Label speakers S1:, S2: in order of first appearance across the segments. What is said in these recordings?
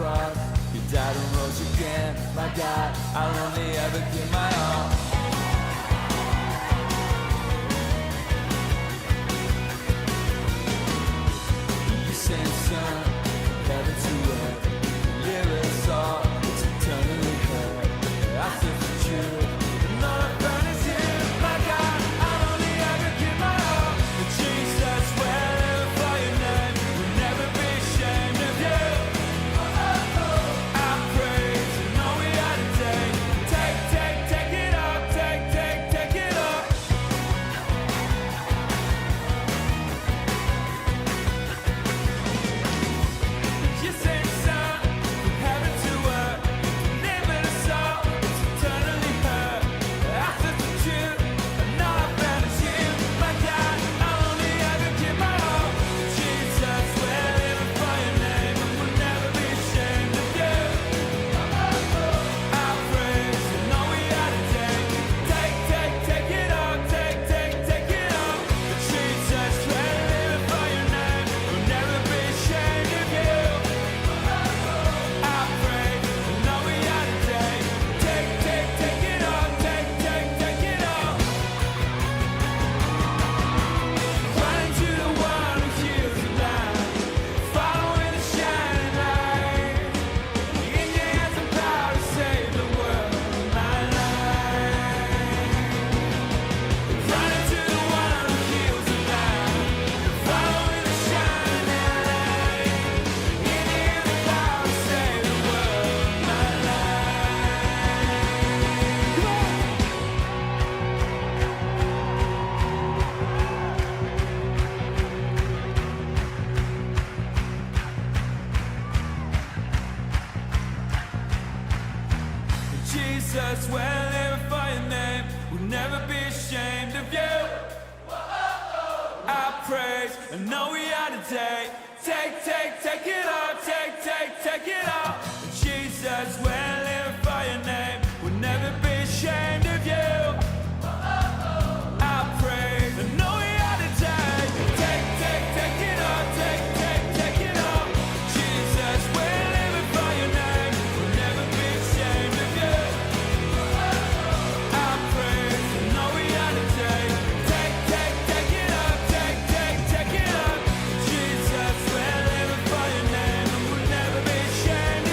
S1: cross. You died and rose again. My God, I'll only ever give my all. You sent son, heaven to earth. Live us all, it's eternally hurt. I search the truth, and all I found is you. My God, I'll only ever give my all. But Jesus, will live for your name. We'll never be ashamed of you. I praise, and all we are today. Take it up, take it up. You sent son from heaven to earth, living us all, it's eternally hurt. I search the truth, and all I found is you. My God, I'll only ever give my all. Jesus, we're living for your name, and we'll never be ashamed of you. I praise, and all we are today. Take it up, take it up. Jesus, we're living for your name, we'll never be ashamed of you. I pray, and all we are today. Take it up, take it up. Running to the one who heals the blind, following the shining light. In your hands the power to save the world, my life. Running to the one who heals the blind, following the shining light. In your hands the power to save the world, my Jesus, we're living for your name. We'll never be ashamed of you. I praise, and know we are today. Take it up, take it up. Jesus, we're living for your name. We'll never be ashamed of you. I praise, and know we are today. Take it up, take it up. Jesus, we're living for your name. We'll never be ashamed of you. I praise, and know we are today. Take it up, take it up. Jesus, we're living for your name, and we'll never be ashamed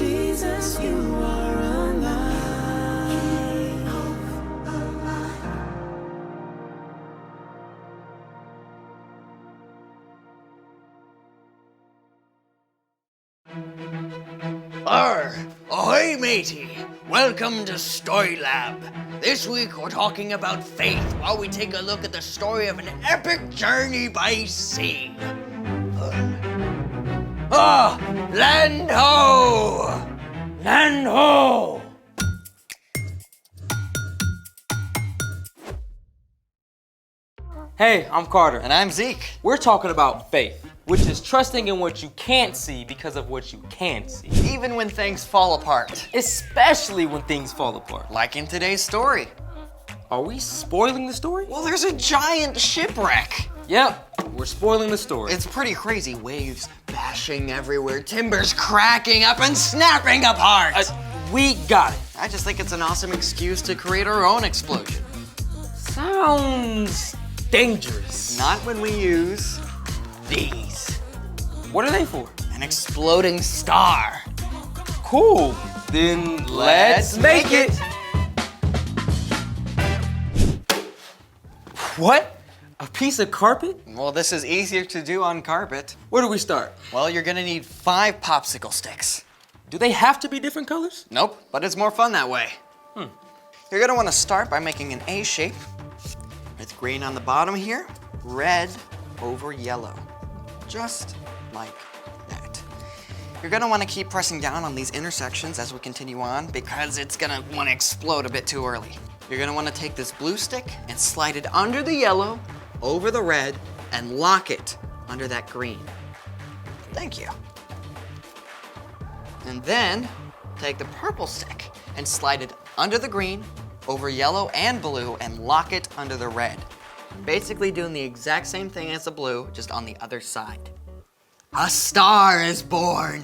S1: Jesus, you are alive. Keep hope alive.
S2: Arr! Ahoy, matey! Welcome to Story Lab. This week we're talking about faith while we take a look at the story of an epic journey by sea. Land ho! Land ho!
S3: Hey, I'm Carter.
S2: And I'm Zeke.
S3: We're talking about faith, which is trusting in what you can't see because of what you can see.
S2: Even when things fall apart.
S3: Especially when things fall apart.
S2: Like in today's story.
S3: Are we spoiling the story?
S2: Well, there's a giant shipwreck.
S3: Yep, we're spoiling the story.
S2: It's pretty crazy. Waves bashing everywhere, timbers cracking up and snapping apart.
S3: We got it.
S2: I just think it's an awesome excuse to create our own explosion.
S3: Sounds dangerous.
S2: Not when we use these.
S3: What are they for?
S2: An exploding star.
S3: Cool. Then let's make it. What? A piece of carpet?
S2: Well, this is easier to do on carpet.
S3: Where do we start?
S2: Well, you're gonna need 5 popsicle sticks.
S3: Do they have to be different colors?
S2: Nope, but it's more fun that way. You're gonna wanna start by making an A shape with green on the bottom here, red over yellow, just like that. You're gonna wanna keep pressing down on these intersections as we continue on because it's gonna wanna explode a bit too early. You're gonna wanna take this blue stick and slide it under the yellow, over the red, and lock it under that green. Thank you. And then take the purple stick and slide it under the green, over yellow and blue, and lock it under the red. Basically doing the exact same thing as the blue, just on the other side. A star is born.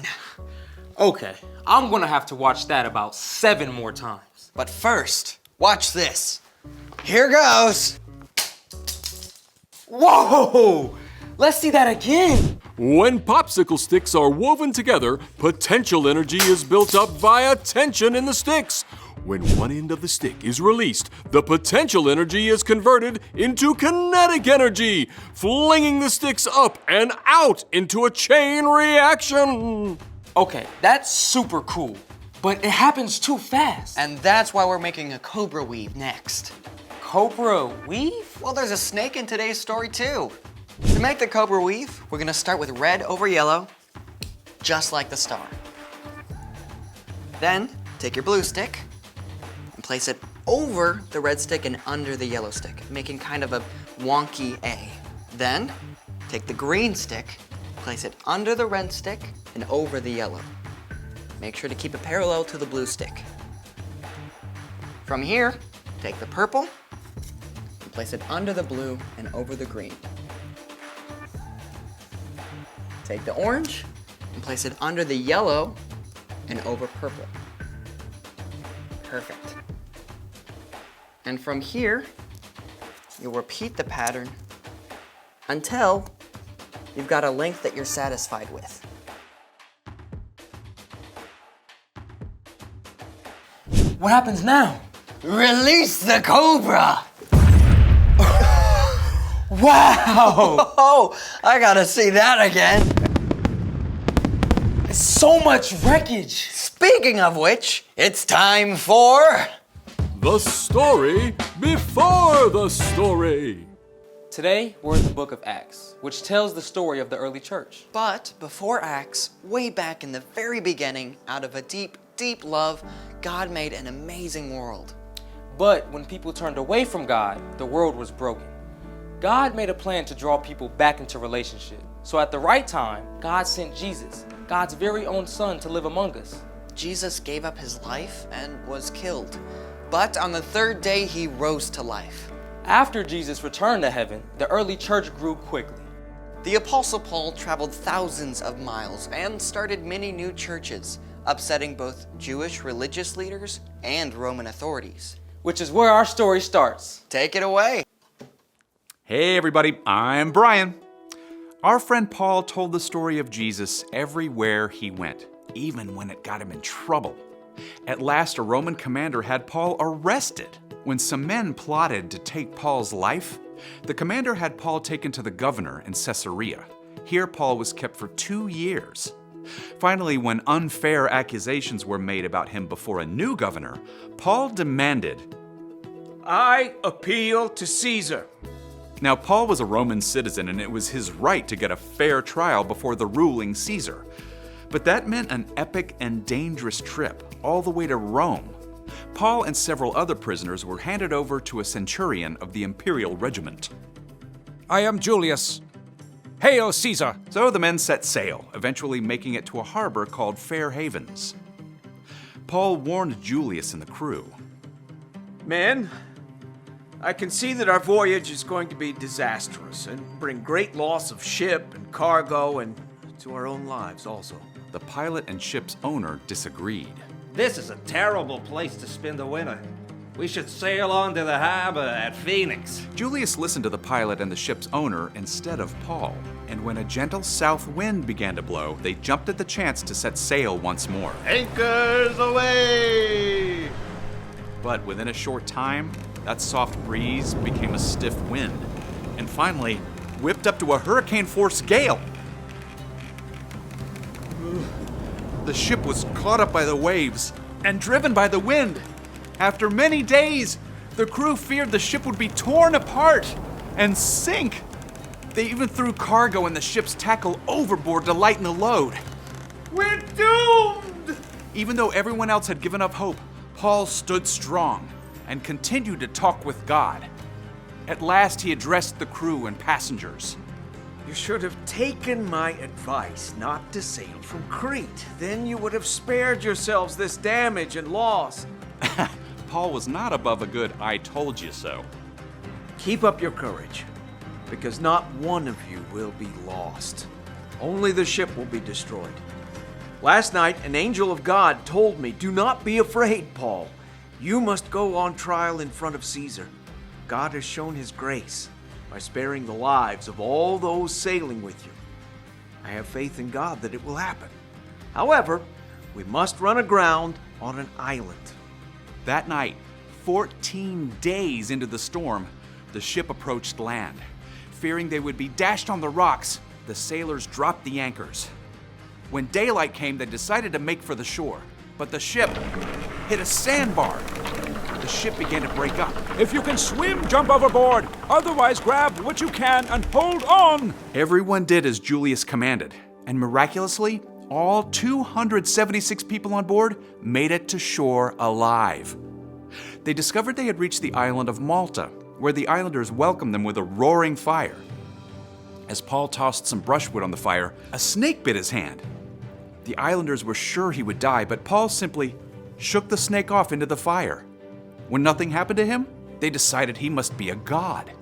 S3: Okay, I'm gonna have to watch that about 7 more times.
S2: But first, watch this. Here goes.
S3: Whoa! Let's see that again.
S4: When popsicle sticks are woven together, potential energy is built up via tension in the sticks. When one end of the stick is released, the potential energy is converted into kinetic energy, flinging the sticks up and out into a chain reaction.
S3: Okay, that's super cool, but it happens too fast.
S2: And that's why we're making a cobra weave next.
S3: Cobra weave?
S2: Well, there's a snake in today's story too. To make the cobra weave, we're gonna start with red over yellow, just like the star. Then, take your blue stick and place it over the red stick and under the yellow stick, making kind of a wonky A. Then, take the green stick, place it under the red stick and over the yellow. Make sure to keep it parallel to the blue stick. From here, take the purple, and place it under the blue and over the green. Take the orange and place it under the yellow and over purple. Perfect. And from here, you'll repeat the pattern until you've got a length that you're satisfied with.
S3: What happens now?
S2: Release the cobra!
S3: Wow!
S2: Oh, I gotta see that again.
S3: So much wreckage.
S2: Speaking of which, it's time for...
S4: The story before the story.
S3: Today, we're in the book of Acts, which tells the story of the early church.
S2: But before Acts, way back in the very beginning, out of a deep, deep love, God made an amazing world.
S3: But when people turned away from God, the world was broken. God made a plan to draw people back into relationship. So at the right time, God sent Jesus, God's very own son, to live among us.
S2: Jesus gave up his life and was killed. But on the 3rd day, he rose to life.
S3: After Jesus returned to heaven, the early church grew quickly.
S2: The Apostle Paul traveled thousands of miles and started many new churches, upsetting both Jewish religious leaders and Roman authorities.
S3: Which is where our story starts.
S2: Take it away.
S5: Hey everybody, I'm Brian. Our friend Paul told the story of Jesus everywhere he went. even when it got him in trouble. At last, a Roman commander had Paul arrested. When some men plotted to take Paul's life, the commander had Paul taken to the governor in Caesarea. Here, Paul was kept for 2 years. Finally, when unfair accusations were made about him before a new governor, Paul demanded,
S6: I appeal to Caesar.
S5: Now, Paul was a Roman citizen, and it was his right to get a fair trial before the ruling Caesar. But that meant an epic and dangerous trip all the way to Rome. Paul and several other prisoners were handed over to a centurion of the imperial regiment.
S6: I am Julius. Hail Caesar!
S5: So the men set sail, eventually making it to a harbor called Fair Havens. Paul warned Julius and the crew.
S6: Men, I can see that our voyage is going to be disastrous and bring great loss of ship and cargo and to our own lives also.
S5: The pilot and ship's owner disagreed.
S7: This is a terrible place to spend the winter. We should sail on to the harbor at Phoenix.
S5: Julius listened to the pilot and the ship's owner instead of Paul, and when a gentle south wind began to blow, they jumped at the chance to set sail once more.
S7: Anchors away!
S5: But within a short time, that soft breeze became a stiff wind, and finally whipped up to a hurricane-force gale. The ship was caught up by the waves and driven by the wind. After many days, the crew feared the ship would be torn apart and sink. They even threw cargo and the ship's tackle overboard to lighten the load.
S6: We're doomed!
S5: Even though everyone else had given up hope, Paul stood strong and continued to talk with God. At last, he addressed the crew and passengers.
S6: You should have taken my advice not to sail from Crete. Then you would have spared yourselves this damage and loss.
S5: Paul was not above a good "I told you so."
S6: Keep up your courage, because not one of you will be lost. Only the ship will be destroyed. Last night, an angel of God told me, do not be afraid, Paul. You must go on trial in front of Caesar. God has shown his grace by sparing the lives of all those sailing with you. I have faith in God that it will happen. However, we must run aground on an island.
S5: That night, 14 days into the storm, the ship approached land. Fearing they would be dashed on the rocks, the sailors dropped the anchors. When daylight came, they decided to make for the shore, but the ship hit a sandbar. The ship began to break up.
S6: If you can swim, jump overboard. Otherwise, grab what you can and hold on.
S5: Everyone did as Julius commanded, and miraculously, all 276 people on board made it to shore alive. They discovered they had reached the island of Malta, where the islanders welcomed them with a roaring fire. As Paul tossed some brushwood on the fire, a snake bit his hand. The islanders were sure he would die, but Paul simply shook the snake off into the fire. When nothing happened to him, they decided he must be a god.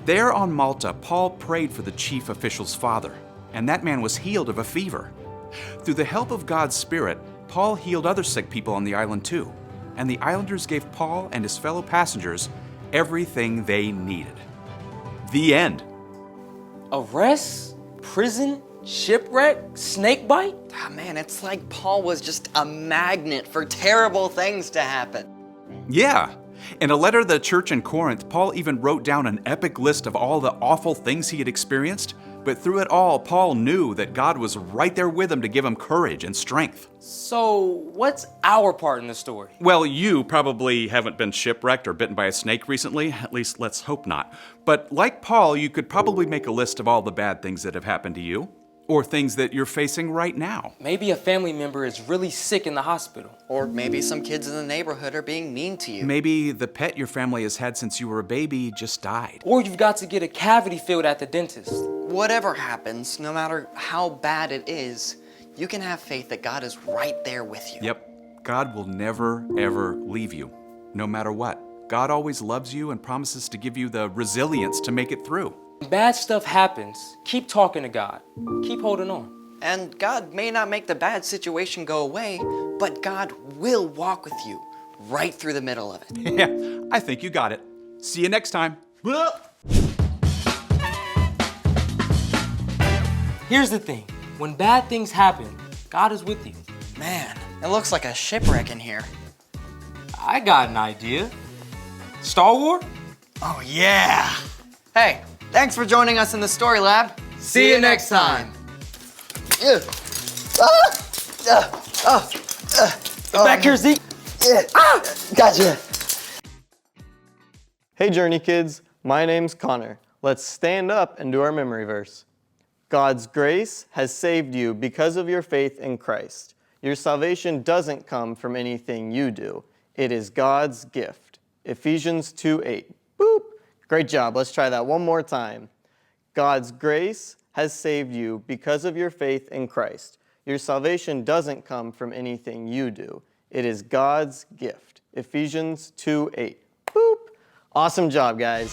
S5: There on Malta, Paul prayed for the chief official's father, and that man was healed of a fever. Through the help of God's Spirit, Paul healed other sick people on the island too, and the islanders gave Paul and his fellow passengers everything they needed. The end.
S3: Arrest, prison, shipwreck, snake bite?
S2: Ah, man, it's like Paul was just a magnet for terrible things to happen.
S5: Yeah. In a letter to the church in Corinth, Paul even wrote down an epic list of all the awful things he had experienced. But through it all, Paul knew that God was right there with him to give him courage and strength.
S3: So, what's our part in the story?
S5: Well, you probably haven't been shipwrecked or bitten by a snake recently. At least, let's hope not. But like Paul, you could probably make a list of all the bad things that have happened to you, or things that you're facing right now.
S3: Maybe a family member is really sick in the hospital.
S2: Or maybe some kids in the neighborhood are being mean to you.
S5: Maybe the pet your family has had since you were a baby just died.
S3: Or you've got to get a cavity filled at the dentist.
S2: Whatever happens, no matter how bad it is, you can have faith that God is right there with you.
S5: Yep, God will never, ever leave you, no matter what. God always loves you and promises to give you the resilience to make it through.
S3: When bad stuff happens, keep talking to God. Keep holding on.
S2: And God may not make the bad situation go away, but God will walk with you right through the middle of it.
S5: Yeah, I think you got it. See you next time.
S3: Here's the thing. When bad things happen, God is with you.
S2: Man, it looks like a shipwreck in here.
S3: I got an idea. Star Wars?
S2: Oh, yeah. Hey, thanks for joining us in the Story Lab. See you next time.
S3: Back here, Zeke.
S8: Gotcha. Hey Journey kids, my name's Connor. Let's stand up and do our memory verse. God's grace has saved you because of your faith in Christ. Your salvation doesn't come from anything you do. It is God's gift. Ephesians 2:8. Boop. Great job. Let's try that one more time. God's grace has saved you because of your faith in Christ. Your salvation doesn't come from anything you do. It is God's gift. Ephesians 2:8. Boop. Awesome job, guys.